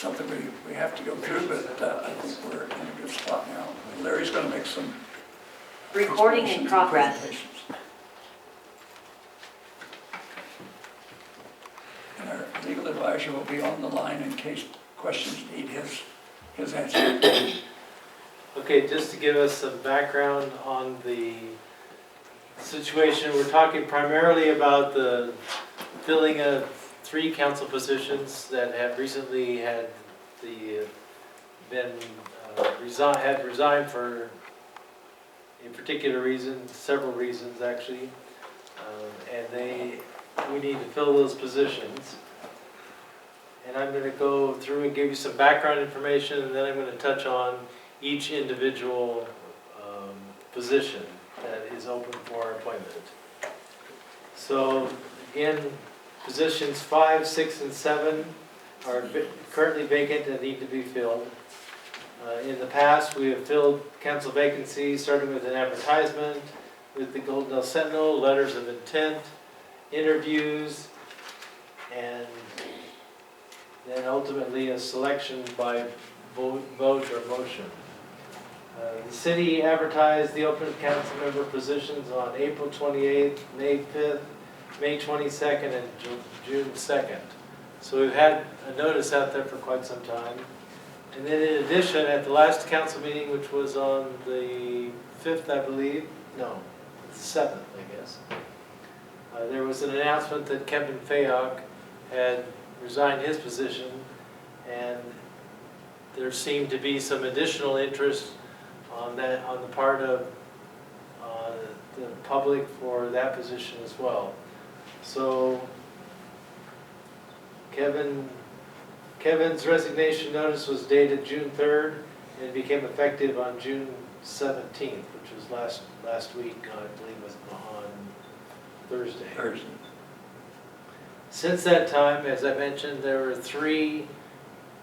something we have to go through, but I think we're in a good spot now. Larry's going to make some Recording in explanations and progress. presentations. And our legal advisor will be on the line in case questions need his answer. Okay, just to give us some background on the situation, we're talking primarily about the filling of 3 council positions that have recently had resigned for a particular reason, several reasons actually, and we need to fill those positions. And I'm going to go through and give you some background information, and then I'm going to touch on each individual position that is open for appointment. So again, positions 5, 6, and 7 are currently vacant and need to be filled. In the past, we have filled council vacancies, starting with an advertisement with the Goldendale Sentinel, letters of intent, interviews, and then ultimately a selection by vote or motion. The city advertised the open council member positions on April 28th, May 5th, May 22nd, and June 2nd. So we've had a notice out there for quite some time. And then in addition, at the last council meeting, which was on the 5th, I believe, no, 7th, I guess, there was an announcement that Kevin Payock had resigned his position, and there seemed to be some additional interest on the part of the public for that position as well. So Kevin's resignation notice was dated June 3rd and became effective on June 17th, which was last week, I believe was on Thursday. Since that time, as I mentioned, there were 3,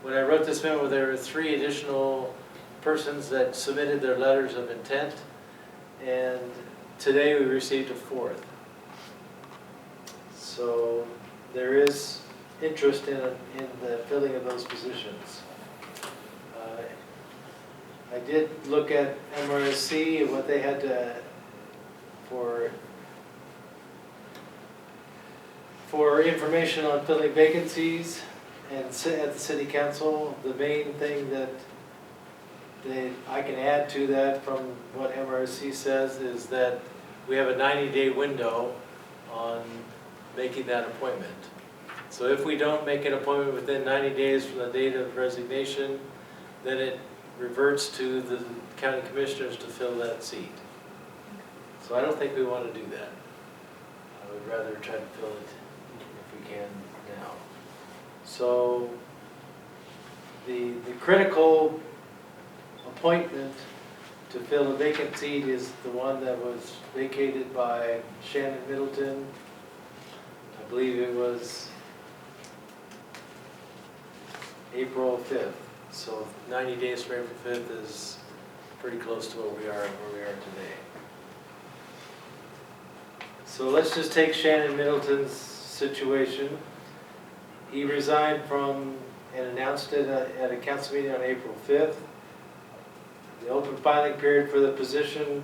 when I wrote this memo, there were 3 additional persons that submitted their letters of intent, and today we received a 4th. So there is interest in the filling of those positions. I did look at MRSC and what they had to, for information on filling vacancies, and at the city council, the main thing that I can add to that from what MRSC says is that we have a 90-day window on making that appointment. So if we don't make an appointment within 90 days from the date of resignation, then it reverts to the county commissioners to fill that seat. So I don't think we want to do that. I would rather try to fill it if we can now. So the critical appointment to fill a vacant seat is the one that was vacated by Shannon Middleton. I believe it was April 5th. So 90 days from April 5th is pretty close to where we are today. So let's just take Shannon Middleton's situation. He resigned from and announced it at a council meeting on April 5th. The open filing period for the position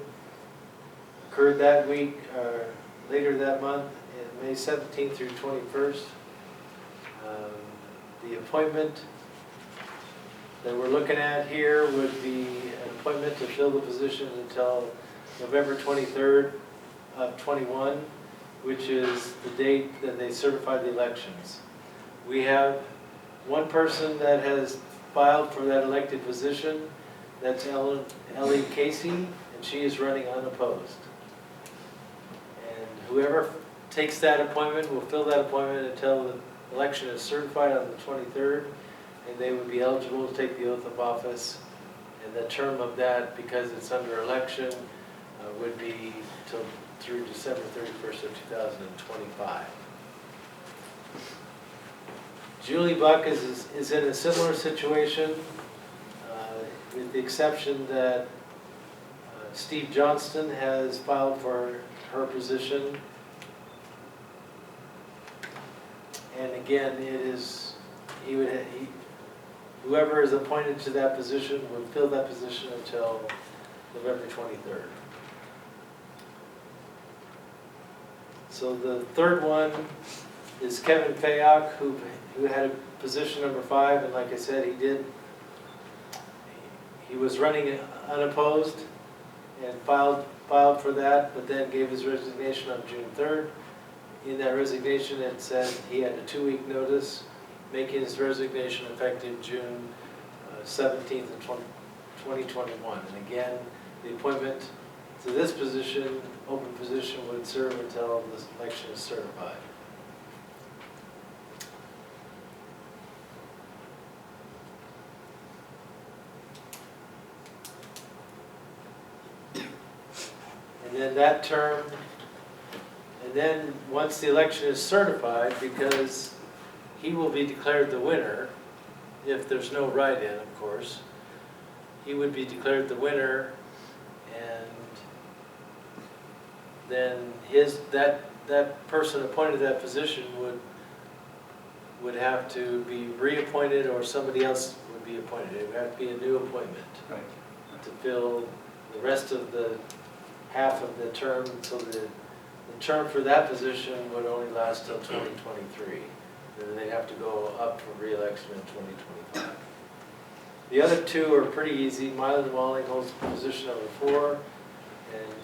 occurred that week, later that month, May 17th through 21st. The appointment that we're looking at here would be an appointment to fill the position until November 23rd of 21, which is the date that they certified the elections. We have one person that has filed for that elected position. That's Ellie Casey, and she is running unopposed. And whoever takes that appointment will fill that appointment until the election is certified on the 23rd, and they would be eligible to take the oath of office. And the term of that, because it's under election, would be through December 31st of 2025. Julie Buck is in a similar situation, with the exception that Steve Johnston has filed for her position. And again, whoever is appointed to that position will fill that position until November 23rd. So the third one is Kevin Payock, who had position number 5, and like I said, he was running unopposed and filed for that, but then gave his resignation on June 3rd. In that resignation, it said he had a 2-week notice, making his resignation effective June 17th of 2021. And again, the appointment to this position, open position, would serve until this election is certified. And then that term, and then once the election is certified, because he will be declared the winner, if there's no write-in, of course, he would be declared the winner, and then that person appointed to that position would have to be reappointed, or somebody else would be appointed. It would have to be a new appointment to fill the rest of the half of the term, so the term for that position would only last till 2023. Then they'd have to go up for re-election in 2025. The other two are pretty easy. Mylan Walling holds position number 4, and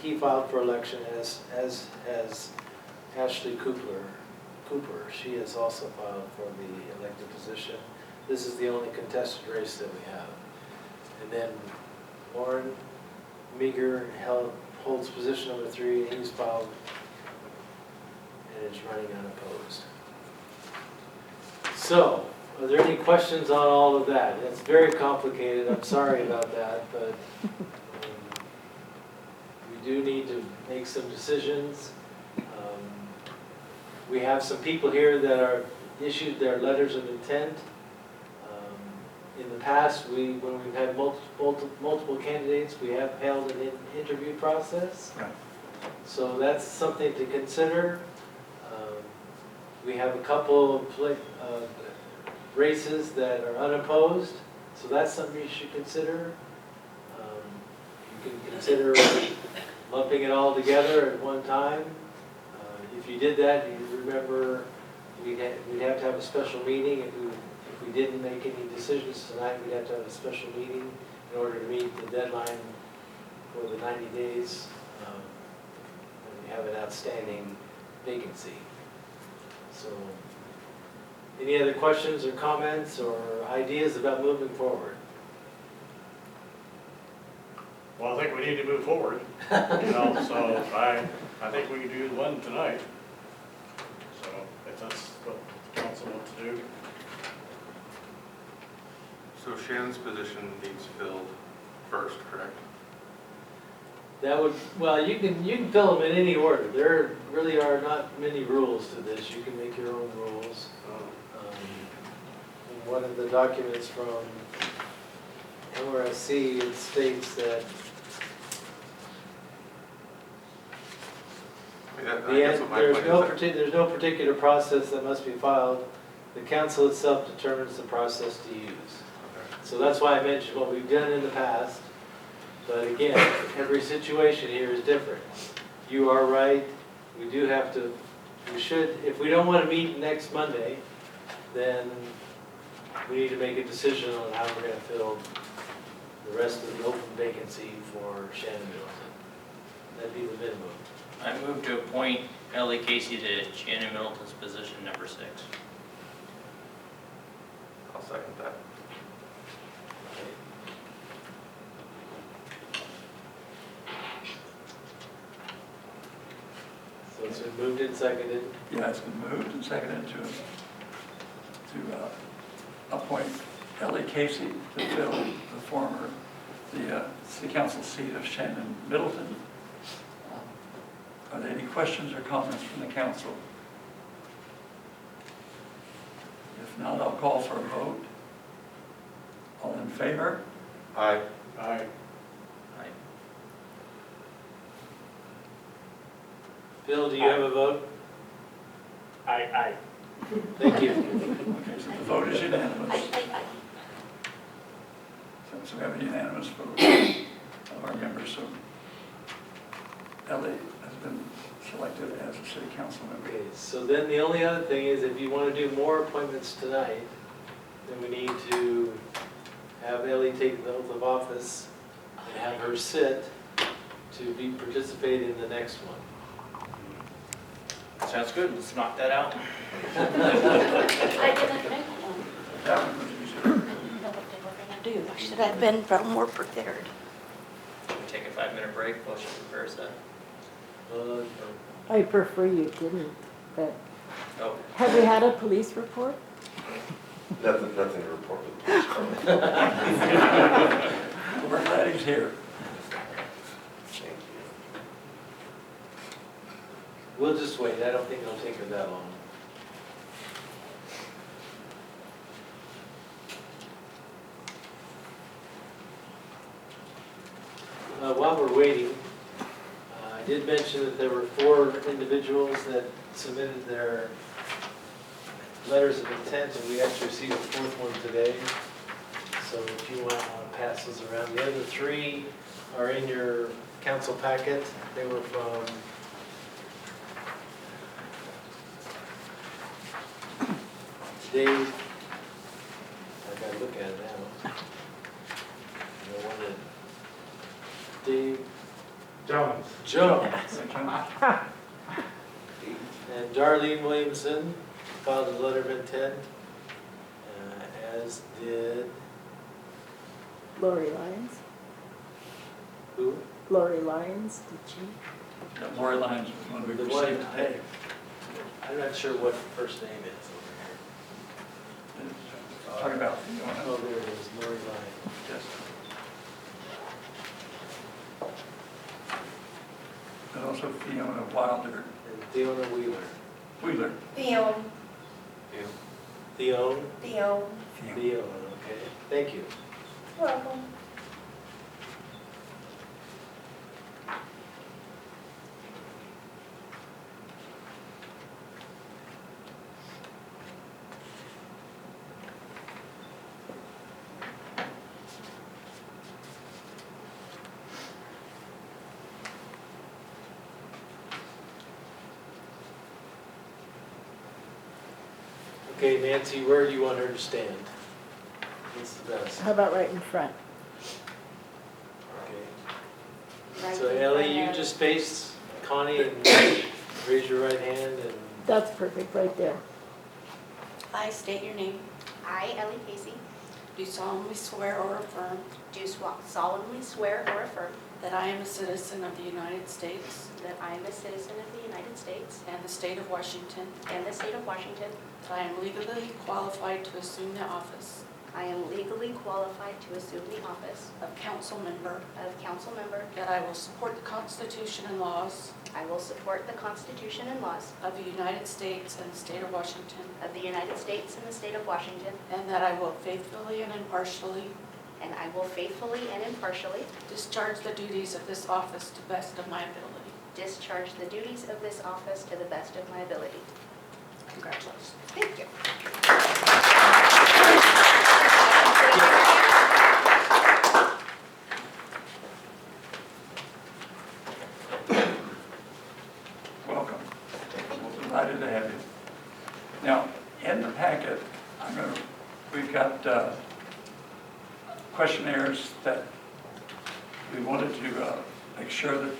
he filed for election, as has Ashley Cooper. She has also filed for the elected position. This is the only contested race that we have. And then Warren Meager holds position number 3, and he's filed and is running unopposed. So, are there any questions on all of that? It's very complicated, I'm sorry about that, but we do need to make some decisions. We have some people here that are issued their letters of intent. In the past, when we've had multiple candidates, we have held an interview process. Right. So that's something to consider. We have a couple of races that are unopposed, so that's something you should consider. You can consider lumping it all together at one time. If you did that, you remember we'd have to have a special meeting. If we didn't make any decisions tonight, we'd have to have a special meeting in order to meet the deadline for the 90 days. And we have an outstanding vacancy. So, any other questions or comments or ideas about moving forward? Well, I think we need to move forward, so I think we can do one tonight. So if that's what the council wants to do. So Shannon's position needs filled first, correct? That would, well, you can fill them in any order. There really are not many rules to this. You can make your own rules. In one of the documents from MRSC, it states that there's no particular process that must be filed. The council itself determines the process to use. Okay. So that's why I mentioned what we've done in the past. But again, every situation here is different. You are right. We do have to, if we don't want to meet next Monday, then we need to make a decision on how we're going to fill the rest of the open vacancy for Shannon Middleton. That'd be the minimum. I move to appoint Ellie Casey to Shannon Middleton's position number 6. I'll second that. So it's been moved and seconded. Yeah, it's been moved and seconded to appoint Ellie Casey to fill the city council seat of Shannon Middleton. Are there any questions or comments from the council? If not, I'll call for a vote. All in favor? Aye. Aye. Bill, do you have a vote? Aye. Thank you. Okay, so the vote is unanimous. So we have a unanimous vote of our members, so Ellie has been selected as a city council member. Okay, so then the only other thing is if you want to do more appointments tonight, then we need to have Ellie take the oath of office and have her sit to participate in the next one. Sounds good, let's knock that out. I didn't make one. That one was easy. I didn't know what they were gonna do. I should have been more prepared. Can we take a 5-minute break, motion for first then? I prefer you didn't, but Oh, have we had a police report? Nothing to report with the police department. We're glad he's here. Thank you. We'll just wait, I don't think it'll take her that long. While we're waiting, I did mention that there were 4 individuals that submitted their letters of intent, and we actually received a 4th one today. So if you want to pass those around. The other 3 are in your council packet. They were from Dave, I gotta look at it now. I wanted Dave Jones. Jones and Darlene Williamson filed a letter of intent, as did, Lori Lyons? who? Lori Lyons, did she? Lori Lyons was one we The received one- today. I'm not sure what the first name is Talking about, over here. Oh, there it is, Lori Lyons. yes. And also Fiona Wilder, And Theona Wheeler. Wheeler. Theo, Theone? Theo, Theone, okay. Thank you. welcome. Okay, Nancy, where do you want her to stand? What's the best? How about right in front? Okay. So Ellie, you just face Connie and raise your right hand and That's perfect, right there. I state your name. I, Ellie Casey, Do solemnly swear or affirm do solemnly swear or affirm that I am a citizen of the United States that I am a citizen of the United States and the state of Washington, and the state of Washington. that I am legally qualified to assume the office I am legally qualified to assume the office of council member, of council member. that I will support the Constitution and laws I will support the Constitution and laws of the United States and the state of Washington, of the United States and the state of Washington, and that I will faithfully and impartially and I will faithfully and impartially discharge the duties of this office to the best of my ability. discharge the duties of this office to the best of my ability. Congratulations. Thank you. Welcome. We're delighted to have you. Now, in the packet, we've got questionnaires that we wanted to make sure that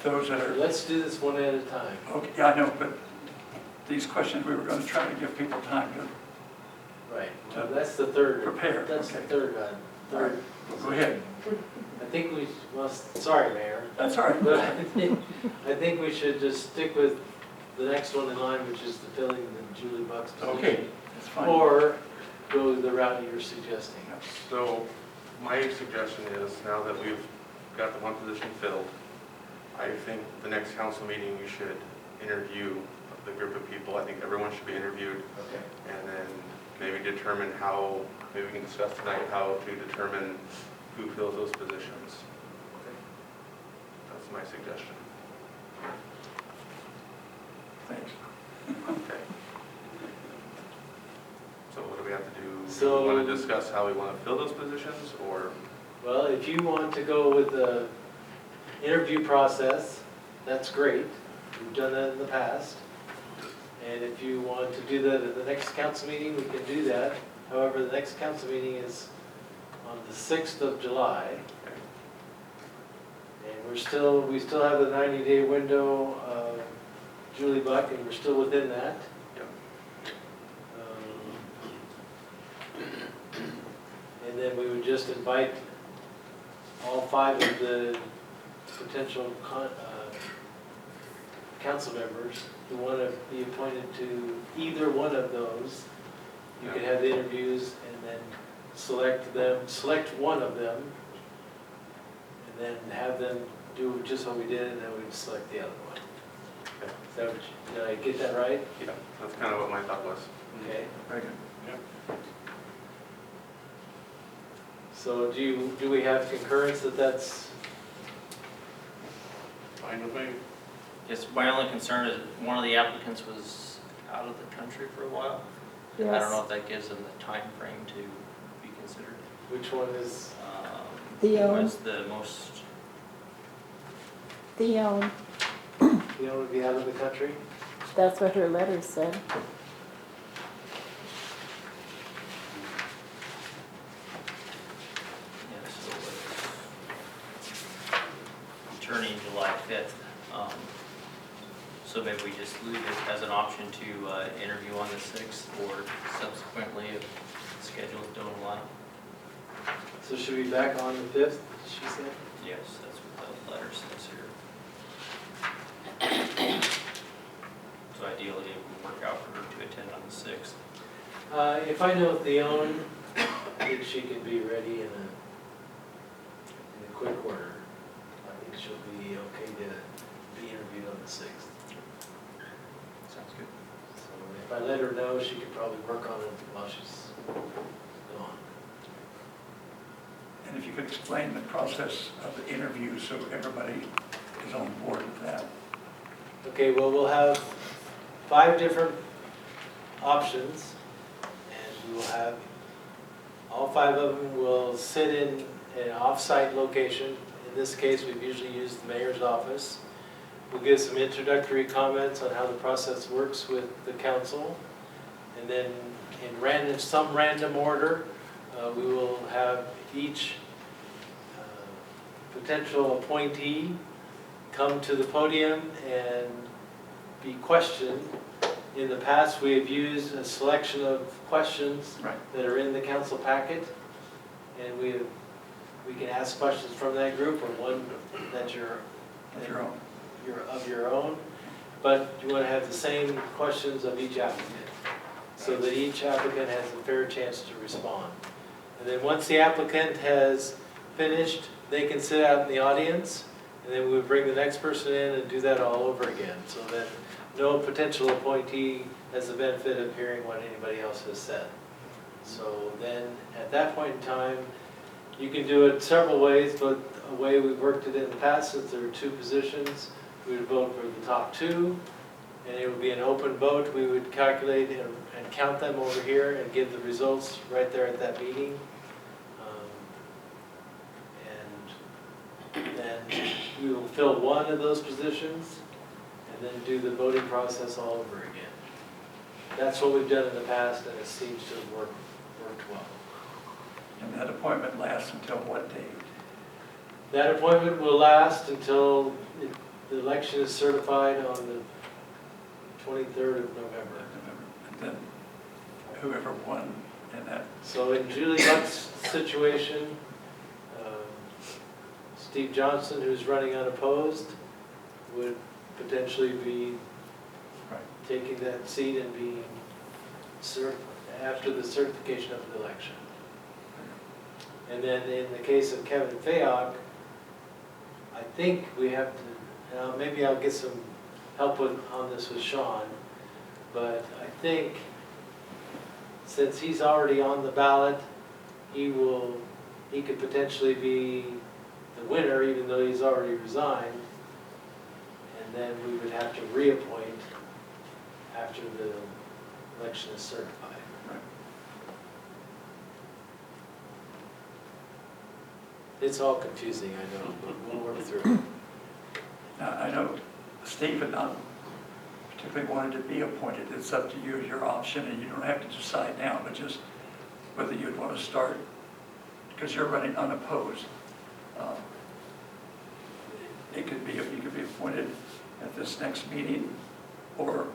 those that are, let's do this one at a time. okay, yeah, I know, but these questions, we were going to try to give people time to Right. That's the third. prepare. That's the Okay. third one. Third. Go ahead. I think we, well, sorry, Mayor. That's all right. But I think we should just stick with the next one in line, which is the filling the Julie Buck's position. Okay, that's fine. Or go the route you're suggesting. So my suggestion is, now that we've got the one position filled, I think the next council meeting, we should interview the group of people. I think everyone should be interviewed, Okay. and then maybe determine how, maybe we can discuss tonight how to determine who fills those positions. That's my suggestion. Thanks. Okay. So. we want to discuss how we want to fill those positions, or? Well, if you want to go with the interview process, that's great. We've done that in the past. And if you want to do that at the next council meeting, we can do that. However, the next council meeting is on the 6th of July. And we still have the 90-day window of Julie Buck, and we're still within that. And then we would just invite all 5 of the potential council members who want to be appointed to either one of those. You could have the interviews and then select one of them, and then have them do just what we did, and then we'd select the other one. Okay. So, did I get that right? Yeah, that's kind of what my thought was. Okay. Very good. So do we have concurrence that that's, Fine with me. Yes, my only concern is one of the applicants was out of the country for a while. I don't know Yes. if that gives them the time frame to be considered. which one is, Theo. Was the most, Theo, you know, would be out of the country? that's what her letter said. yeah, so it's turning July 5th. So maybe we just leave it as an option to interview on the 6th or subsequently if schedules don't align. So should we be back on the 5th, she said? Yes, that's what the letter says here. So ideally, it would work out for her to attend on the 6th. If I know Theone, I think she can be ready in a quick order. I think she'll be okay to be interviewed on the 6th. Sounds good. So if I let her know, she could probably work on it while she's gone. And if you could explain the process of the interview so everybody is on board with that. Okay, well, we'll have 5 different options, and we will have, all 5 of them will sit in an off-site location. In this case, we've usually used the mayor's office. We'll give some introductory comments on how the process works with the council. And then in some random order, we will have each potential appointee come to the podium and be questioned. In the past, we have used a selection of questions Right. that are in the council packet, and we can ask questions from that group or one that Of your own. of your own, but you want to have the same questions of each applicant, so that each applicant has a fair chance to respond. And then once the applicant has finished, they can sit out in the audience, and then we would bring the next person in and do that all over again, so that no potential appointee has the benefit of hearing what anybody else has said. So then, at that point in time, you can do it several ways, but a way we've worked it in the past, since there are 2 positions, we would vote for the top 2, and it would be an open vote. We would calculate and count them over here and give the results right there at that meeting. And then we will fill one of those positions and then do the voting process all over again. That's what we've done in the past, and it seems to have worked well. And that appointment lasts until what date? That appointment will last until the election is certified on the 23rd of November. And then whoever won in that, So in Julie Buck's situation, Steve Johnson, who's running unopposed, would potentially be right, taking that seat and being after the certification of the election. And then in the case of Kevin Payock, I think we have to, maybe I'll get some help on this with Sean, but I think since he's already on the ballot, he could potentially be the winner, even though he's already resigned. And then we would have to reappoint after the election is certified. right. It's all confusing, I know, but we'll work through it. Now, I know Steve had not particularly wanted to be appointed. It's up to you, it's your option, and you don't have to decide now, but just whether you'd want to start, because you're running unopposed. You could be appointed at this next meeting, or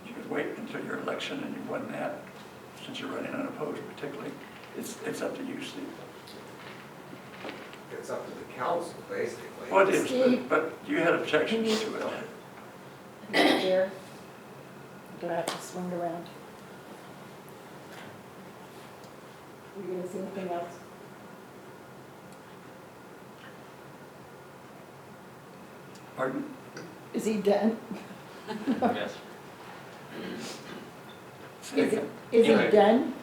you could wait until your election and you won that, since you're running unopposed particularly. It's up to you, Steve. It's up to the council, basically. Well, it is, Steve? but you had objections to it. There. Do I have to swing around? Are you gonna see anything else? Pardon? Is he done? Yes. Say Is again. Is he Anyway. done?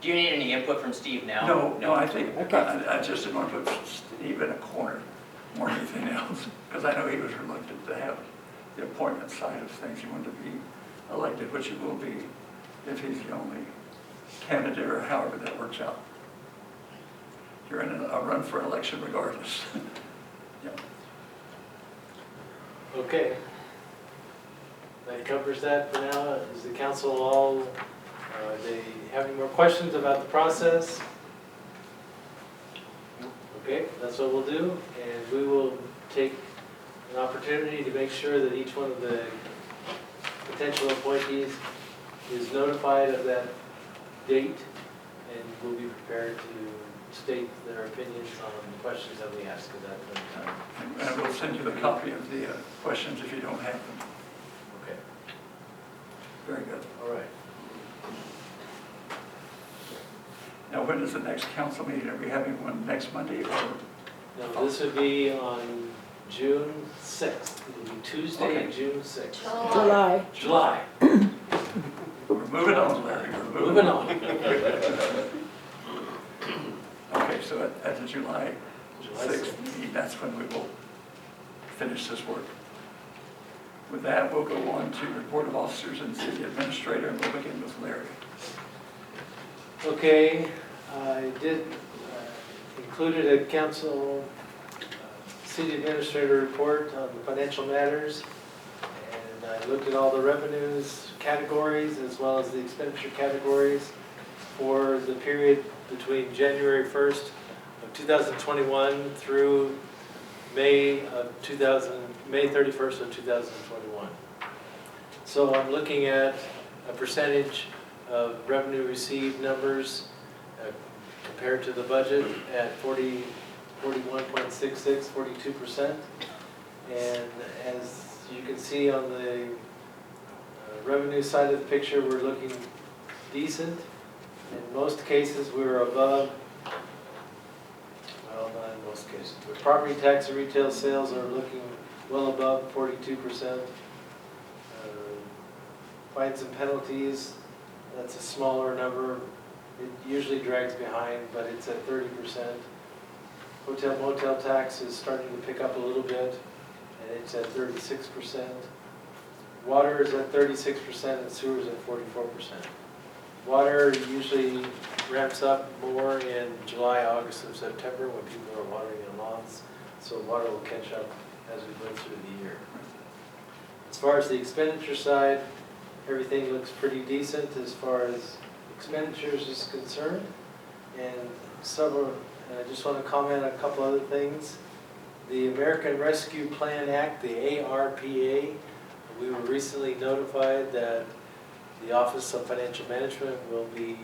Do you need any input from Steve now? No, I think, Okay. I just didn't want to put Steve in a corner more than anything else, because I know he was reluctant to have the appointment side of things. He wanted to be elected, which he will be if he's the only candidate, or however that works out. You're in a run for election regardless. Yeah. Okay. That covers that for now. Is the council all, they have any more questions about the process? Okay, that's what we'll do, and we will take an opportunity to make sure that each one of the potential appointees is notified of that date, and will be prepared to state their opinions on the questions that we ask at that point in time. And we'll send you the copy of the questions if you don't have them. Okay, Very good. all right. Now, when is the next council meeting? Are we having one next Monday, or? Now, this would be on June 6th. It'll be Tuesday, Okay. June 6th. July. July. We're moving on, Larry, we're Moving on. Okay, so at the July July 6th meeting, that's when we will finish this work. With that, we'll go on to report of officers and city administrator, and we'll begin with Larry. Okay, I did included a council city administrator report on the financial matters, and I looked at all the revenues categories as well as the expenditure categories for the period between January 1st of 2021 through May 31st of 2021. So I'm looking at a percentage of revenue received numbers compared to the budget at 41.66, 42%. And as you can see on the revenue side of the picture, we're looking decent. In most cases, we're above, well, not in most cases, but property tax and retail sales are looking well above 42%. Fines and penalties, that's a smaller number. It usually drags behind, but it's at 30%. Hotel motel tax is starting to pick up a little bit, and it's at 36%. Water is at 36% and sewer is at 44%. Water usually ramps up more in July, August, and September when people are watering their lawns, so water will catch up as we go through the year. As far as the expenditure side, everything looks pretty decent as far as expenditures is concerned. And I just want to comment on a couple other things. The American Rescue Plan Act, the ARPA, we were recently notified that the Office of Financial Management will be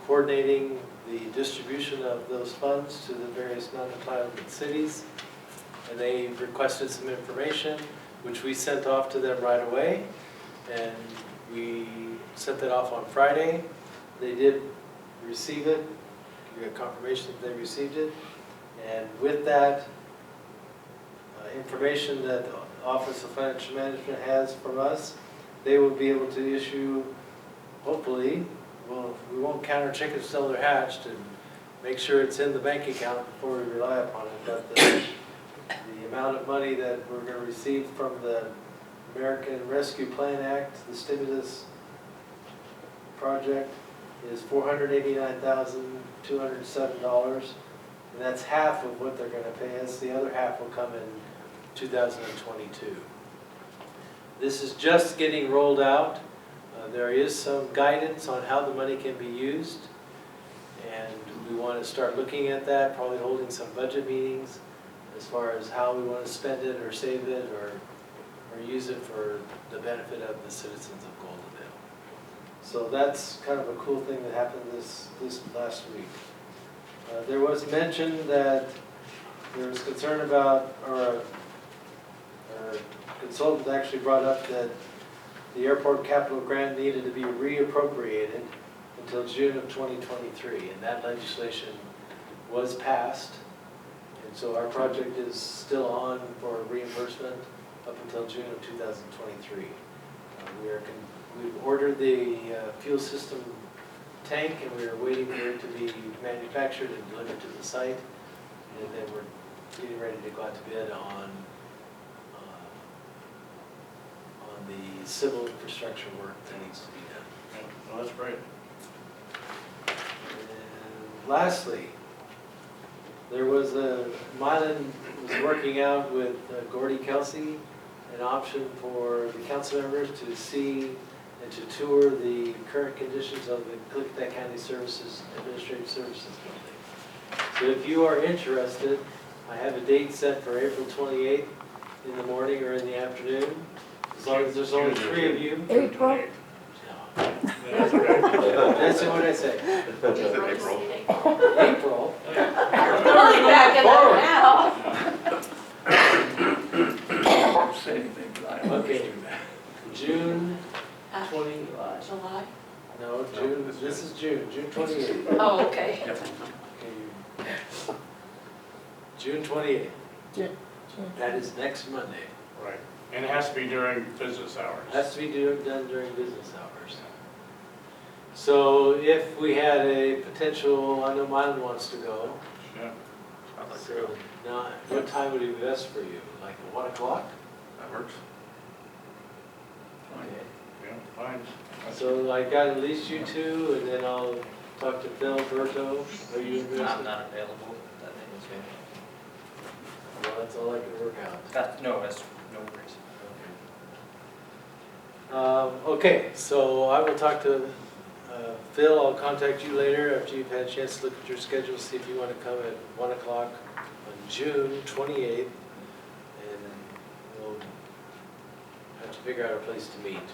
coordinating the distribution of those funds to the various non-entitlement cities. And they requested some information, which we sent off to them right away. And we sent that off on Friday. They did receive it. We got confirmation that they received it. And with that information that the Office of Financial Management has from us, they will be able to issue, hopefully, well, we won't count our chickens till they're hatched and make sure it's in the bank account before we rely upon it. But the amount of money that we're going to receive from the American Rescue Plan Act, the stimulus project, is $489,207. And that's half of what they're gonna pay us. The other half will come in 2022. This is just getting rolled out. There is some guidance on how the money can be used. And we want to start looking at that, probably holding some budget meetings as far as how we want to spend it or save it or use it for the benefit of the citizens of Goldendale. So that's kind of a cool thing that happened this last week. There was mention that there was concern about, or a consultant actually brought up that the airport capital grant needed to be reappropriated until June of 2023, and that legislation was passed. And so our project is still on for reimbursement up until June of 2023. We've ordered the fuel system tank, and we are waiting for it to be manufactured and delivered to the site. And then we're getting ready to go out to bid on the civil infrastructure work that needs to be done. Yeah, well, that's great. And lastly, there was Mylan was working out with Gordy Kelsey an option for the council members to see and to tour the current conditions of the Clickett County Administrative Services Building. So if you are interested, I have a date set for April 28th in the morning or in the afternoon. As long as there's only 3 of you. April? Yeah, that's okay. That's what I say. Just in April. April. Really backing up now. Don't say anything, but I Okay. understood that. June 20, July? no, June, this is June 28th. Oh, okay. Yep. Okay. June 28th. June. That is next Monday. Right, and it has to be during business hours. Has to be done during business hours. So if we had a potential, I know Mylan wants to go. Yeah, I'd like to So go. now, what time would be best for you? Like 1 o'clock? That works. Okay. yeah, fine. So I got at least you two, and then I'll talk to Phil, Berto. Are you I'm interested? not available that day. Okay. Well, that's all I can work out. No, that's no worries. Okay, so I will talk to Phil. I'll contact you later after you've had a chance to look at your schedule, see if you want to come at 1 o'clock on June 28th. And we'll have to figure out a place to meet.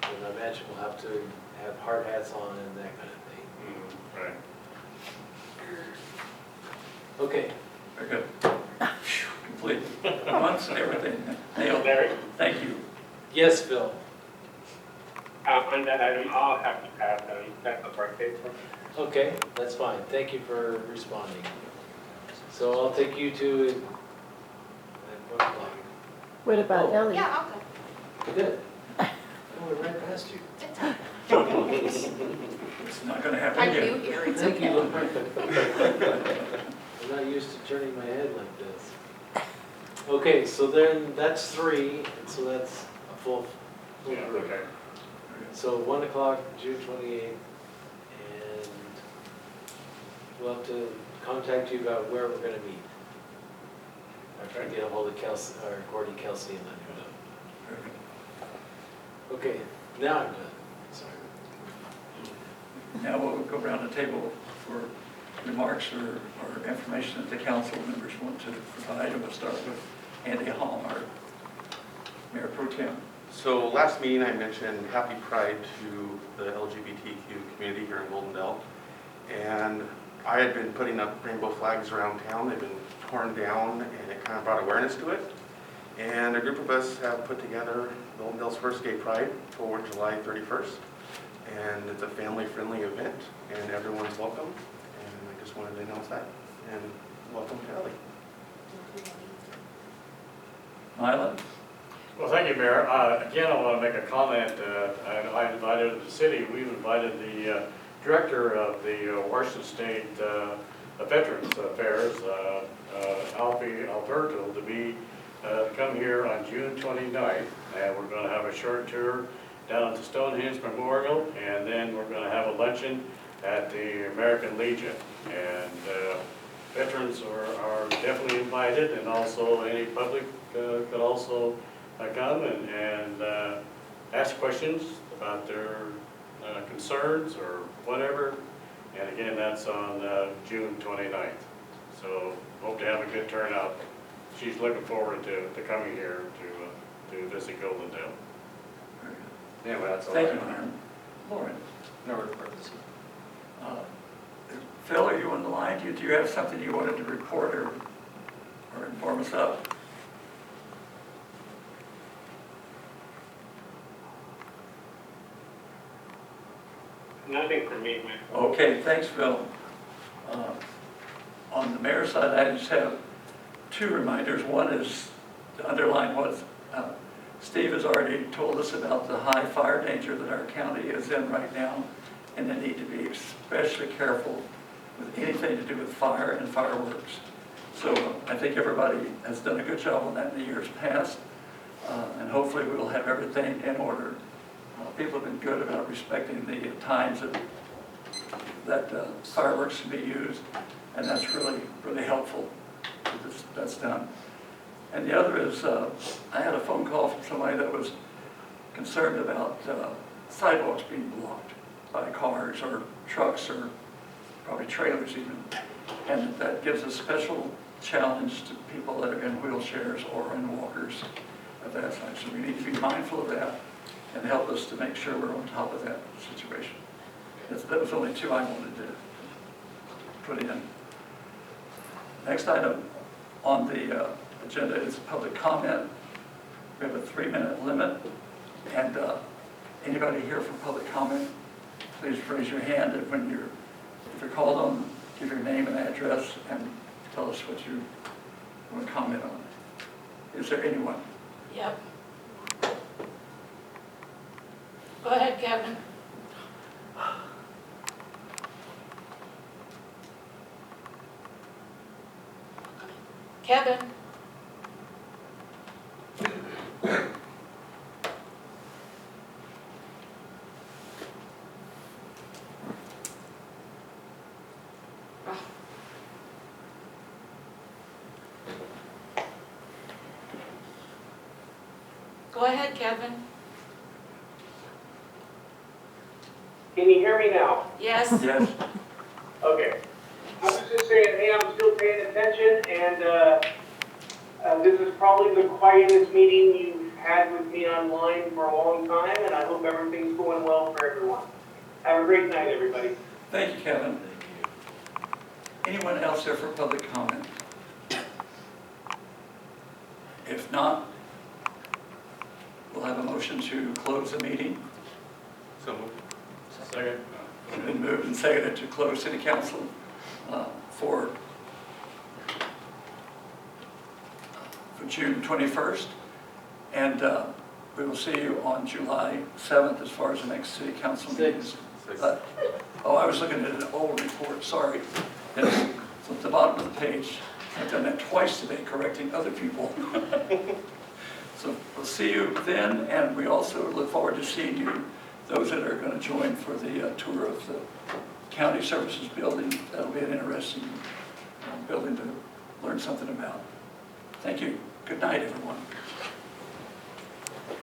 But I imagine we'll have to have hard hats on and that kind of thing. Right. Okay, Very good. Phew, complete. Months and everything. Nailed. Larry, Thank you. yes, Phil. on that item, I'll have to pass, that's the birthday. Okay, that's fine. Thank you for responding. So I'll take you to at 1 o'clock. What about Ellie? Yeah, I'll go. Good. I went right past you. It's not going to happen I'm again. new here, it's Thank you. okay. I'm not used to turning my head like this. Okay, so then that's 3, and so that's a full Yeah, group. okay. So 1 o'clock, June 28th, and we'll have to contact you about where we're going to meet. After I get a hold of Kelsey, or Gordy Kelsey, and let you know. Very good. Okay, now I'm done. Sorry. Now we'll go around the table for remarks or information that the council members want to provide. And we'll start with Andy Hall, our Mayor Pro Tem. So last meeting I mentioned Happy Pride to the LGBTQ community here in Goldendale. And I had been putting up rainbow flags around town. They've been torn down and it kind of brought awareness to it. And a group of us have put together Goldendale's first gay pride for July 31st. And it's a family-friendly event and everyone's welcome. And I just wanted to announce that. And welcome to Ellie. Mylan? Well, thank you, Mayor. Again, I want to make a comment. I invited the city, we've invited the director of the Washington State Veterans Affairs, Alfie Alberto, to come here on June 29th. And we're going to have a short tour down at the Stonehenge Memorial, and then we're going to have a luncheon at the American Legion. And veterans are definitely invited, and also any public could also come and ask questions about their concerns or whatever. And again, that's on June 29th. So hope to have a good turnout. She's looking forward to coming here to visit Goldendale. Yeah, well, that's all Thank I you, have. Aaron. Lauren. No report this evening. Phil, are you on the line? Do you have something you wanted to report or inform us of? Nothing for me, man. Okay, thanks, Phil. On the mayor's side, I just have two reminders. One is to underline what Steve has already told us about the high fire danger that our county is in right now, and they need to be especially careful with anything to do with fire and fireworks. So I think everybody has done a good job on that in the years past, and hopefully we will have everything in order. People have been good about respecting the times that fireworks can be used, and that's really, really helpful that that's done. And the other is, I had a phone call from somebody that was concerned about sidewalks being blocked by cars or trucks or probably trailers even. And that gives a special challenge to people that are in wheelchairs or in walkers of that side. So we need to be mindful of that and help us to make sure we're on top of that situation. That was only two I wanted to put in. Next item on the agenda is public comment. We have a 3-minute limit, and anybody here for public comment, please raise your hand, and if you're called on, give your name and address and tell us what you want to comment on. Is there anyone? Yep. Go ahead, Kevin. Kevin? Go ahead, Kevin. Can you hear me now? Yes? Yes? Okay. I was just saying, hey, I'm still paying attention, and this is probably the quietest meeting you've had with me online for a long time, and I hope everything's going well for everyone. Have a great night, everybody. Thank you, Kevin. Anyone else here for public comment? If not, we'll have a motion to close the meeting. So moved. Second. It's been moved and seconded to close city council for June 21st. And we will see you on July 7th as far as the next city council meeting. Oh, I was looking at an old report, sorry. It's at the bottom of the page. I've done that twice today, correcting other people. So we'll see you then, and we also look forward to seeing you, those that are going to join for the tour of the county services building. That'll be an interesting building to learn something about. Thank you. Good night, everyone.